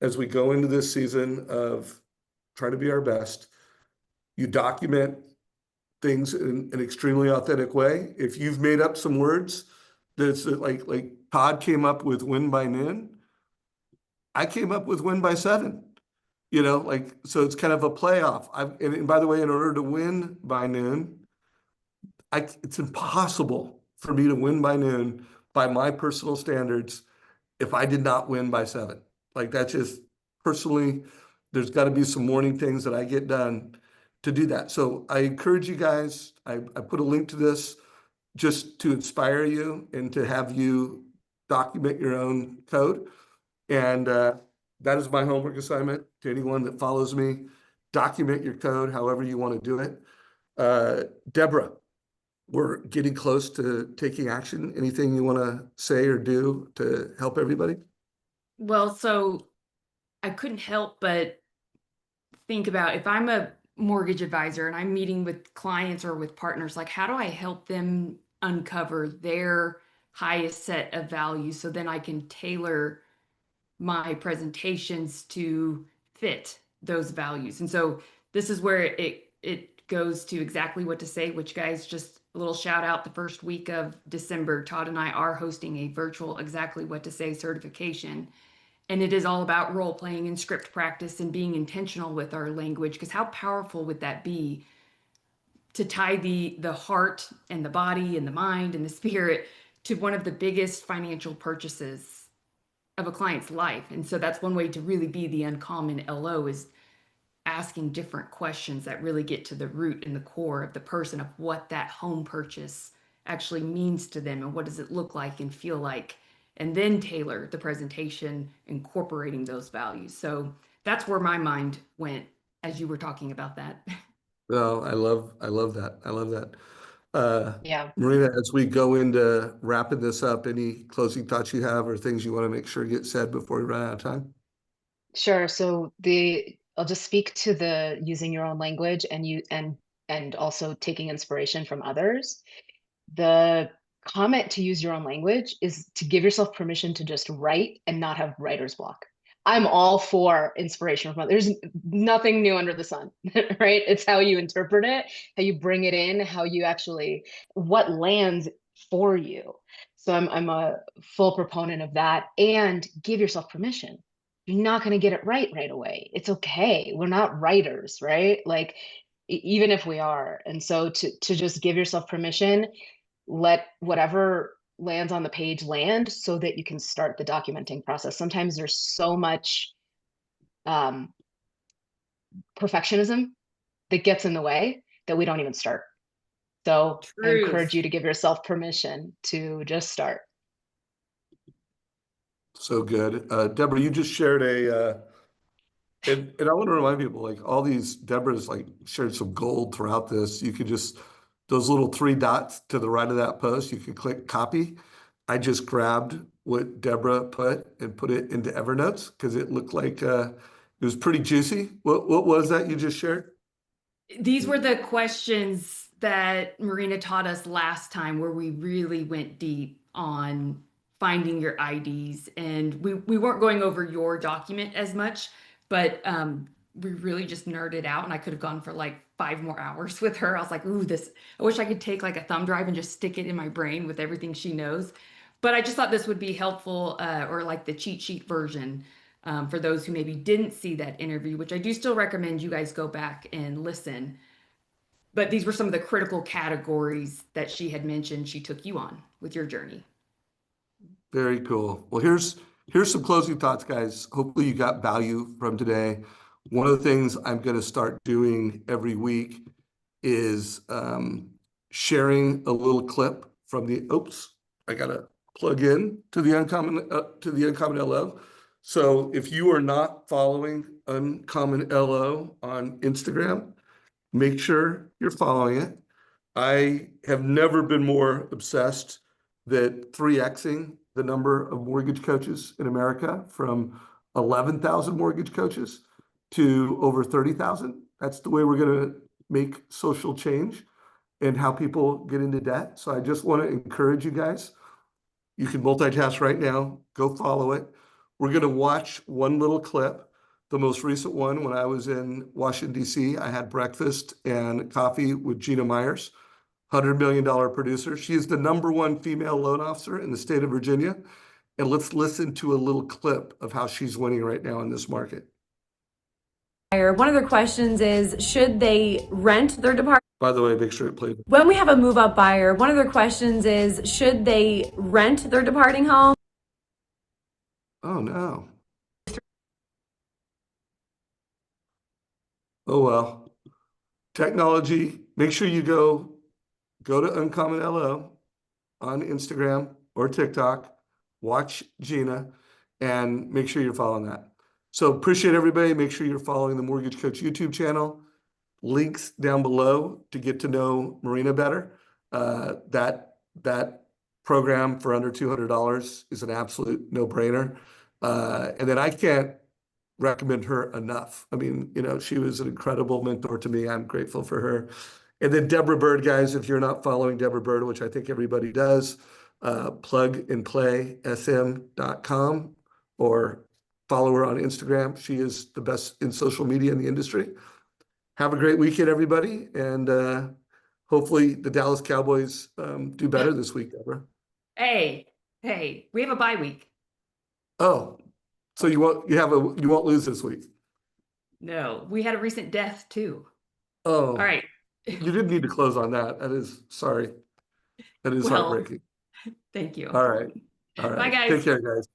S1: as we go into this season of try to be our best, you document things in an extremely authentic way. If you've made up some words, that's like Todd came up with win by noon. I came up with win by 7. So it's kind of a playoff. And by the way, in order to win by noon, it's impossible for me to win by noon by my personal standards if I did not win by 7. Like that's just personally, there's got to be some morning things that I get done to do that. So I encourage you guys, I put a link to this just to inspire you and to have you document your own code. And that is my homework assignment to anyone that follows me. Document your code however you want to do it. Deborah, we're getting close to taking action. Anything you want to say or do to help everybody?
S2: Well, so I couldn't help but think about if I'm a mortgage advisor and I'm meeting with clients or with partners, like how do I help them uncover their highest set of values so then I can tailor my presentations to fit those values. And so this is where it goes to exactly what to say, which guys just a little shout out, the first week of December, Todd and I are hosting a virtual Exactly What to Say certification. And it is all about role playing and script practice and being intentional with our language. Because how powerful would that be to tie the heart and the body and the mind and the spirit to one of the biggest financial purchases of a client's life? And so that's one way to really be the uncommon LO, is asking different questions that really get to the root and the core of the person, of what that home purchase actually means to them and what does it look like and feel like, and then tailor the presentation incorporating those values. So that's where my mind went as you were talking about that.
S1: Well, I love that. I love that.
S3: Yeah.
S1: Marina, as we go into wrapping this up, any closing thoughts you have or things you want to make sure get said before we run out of time?
S3: Sure. So I'll just speak to the using your own language and also taking inspiration from others. The comment to use your own language is to give yourself permission to just write and not have writer's block. I'm all for inspiration from others. There's nothing new under the sun, right? It's how you interpret it, how you bring it in, how you actually, what lands for you. So I'm a full proponent of that, and give yourself permission. You're not going to get it right away. It's okay. We're not writers, right? Like even if we are. And so to just give yourself permission, let whatever lands on the page land so that you can start the documenting process. Sometimes there's so much perfectionism that gets in the way that we don't even start. So I encourage
S2: Truth.
S3: you to give yourself permission to just start.
S1: So good. Deborah, you just shared and I want to remind people, like all these, Deborah's like shared some gold throughout this. You could just, those little three dots to the right of that post, you can click copy. I just grabbed what Deborah put and put it into Evernote because it looked like it was pretty juicy. What was that you just shared?
S2: These were the questions that Marina taught us last time, where we really went deep on finding your IDs. And we weren't going over your document as much, but we really just nerded out. And I could have gone for like 5 more hours with her. I was like, ooh, I wish I could take like a thumb drive and just stick it in my brain with everything she knows. But I just thought this would be helpful, or like the cheat sheet version, for those who maybe didn't see that interview, which I do still recommend you guys go back and listen. But these were some of the critical categories that she had mentioned she took you on with your journey.
S1: Very cool. Well, here's some closing thoughts, guys. Hopefully you got value from today. One of the things I'm going to start doing every week is sharing a little clip from the, oops, I got to plug in to the Uncommon LO. So if you are not following Uncommon LO on Instagram, make sure you're following it. I have never been more obsessed that 3Xing the number of mortgage coaches in America from 11,000 mortgage coaches to over 30,000. That's the way we're going to make social change and how people get into debt. So I just want to encourage you guys. You can multitask right now. Go follow it. We're going to watch one little clip. The most recent one, when I was in Washington, D.C., I had breakfast and coffee with Gina Myers, $100 million producer. She is the #1 female loan officer in the state of Virginia. And let's listen to a little clip of how she's winning right now in this market.
S4: One of their questions is, should they rent their department?
S1: By the way, make sure it played.
S4: When we have a move-up buyer, one of their questions is, should they rent their departing home?
S1: Oh, no. Oh, well. Technology, make sure you go to Uncommon LO on Instagram or TikTok, watch Gina, and make sure you're following that. So appreciate everybody. Make sure you're following the Mortgage Coach YouTube channel. Links down below to get to know Marina better. That program for under $200 is an absolute no-brainer. And then I can't recommend her enough. I mean, she was an incredible mentor to me. I'm grateful for her. And then Deborah Byrd, guys, if you're not following Deborah Byrd, which I think everybody does, plugandplaysm.com or follow her on Instagram. She is the best in social media in the industry. Have a great weekend, everybody. And hopefully the Dallas Cowboys do better this week, Deborah.
S2: Hey, we have a bye week.
S1: Oh, so you won't lose this week.
S2: No, we had a recent death too.
S1: Oh,
S2: All right.
S1: you didn't need to close on that. That is
S2: Well,
S1: heartbreaking.
S2: thank you.
S1: All right.
S2: Bye, guys.
S1: Take care, guys.